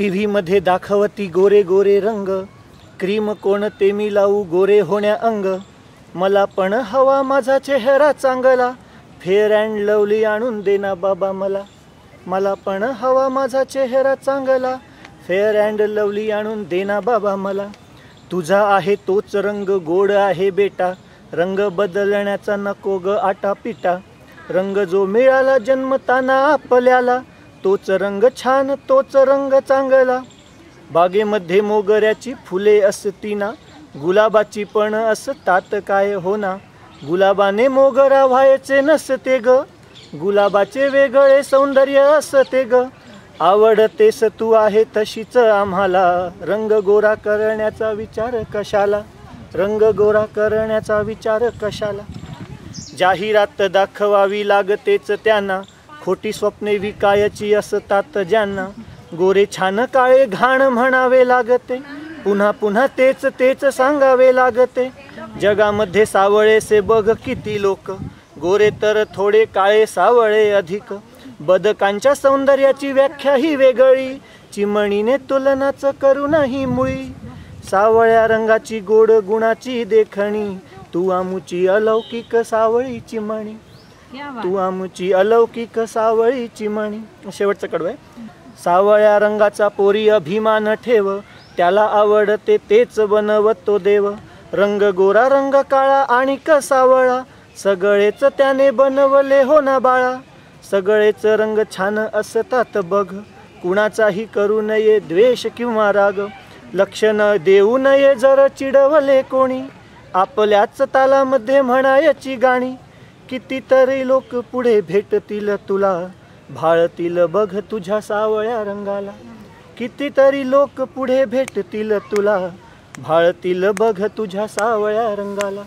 TV मध्ये दाखवती गोरे गोरे रंग, cream कोणते मी लावू गोरे होण्या अंग. मला पण हवा माझा चेहरा चांगला, फेअर अँड लवली आणून दे ना बाबा मला. मला पण हवा माझा चेहरा चांगला, फेअर अँड लवली आणून दे ना बाबा मला. तुझा आहे तोच रंग गोड आहे बेटा, रंग बदलण्याचा नको ग आटा पिटा. रंग जो मिळाला जन्मताना आपल्याला, तोच रंग छान तोच रंग चांगला. बागेमध्ये मोगऱ्याची फुले असती ना, गुलाबाची पण असतात काय हो ना. गुलाबाने मोगरा व्हायचे नसते ग, गुलाबाचे वेगळे सौंदर्य असते ग. आवडतेस तू आहे तशीच आम्हाला, रंग गोरा करण्याचा विचार कशाला. रंग गोरा करण्याचा विचार कशाला. जाहिरात दाखवावी लागतेच त्यांना, खोटी स्वप्ने विकायची असतात ज्यांना. गोरे छान काळे घाण म्हणावे लागते, पुन्हा पुन्हा तेच तेच सांगावे लागते. जगामध्ये सावळेसे बघ किती लोक, गोरे तर थोडे काळे सावळे अधिक. बदकांच्या सौंदर्याची व्याख्या ही वेगळी, चिमणीने तुलनाच करू नाही मुळी. सावळ्या रंगाची गोड गुणाची देखणी, तू आमुची अलौकिक सावळी चिमणी. तू आमुची अलौकिक सावळी चिमणी. शेवटचं कडवं आहे. सावळ्या रंगाचा पोरी अभिमान ठेव, त्याला आवडते तेच बनवतो देव. रंग गोरा रंग काळा आणि सावळा, सगळेच त्याने बनवले हो ना बाळा. सगळेच रंग छान असतात बघ, कुणाचाही करू नये द्वेष किंवा राग. लक्ष न देऊ नये जर चिडवले कोणी, आपल्याच तालामध्ये म्हणायची गाणी. कितीतरी लोक पुढे भेटतील तुला, भाळतील बघ तुझ्या सावळ्या रंगाला. कितीतरी लोक पुढे भेटतील तुला, भाळतील बघ तुझ्या सावळ्या रंगाला.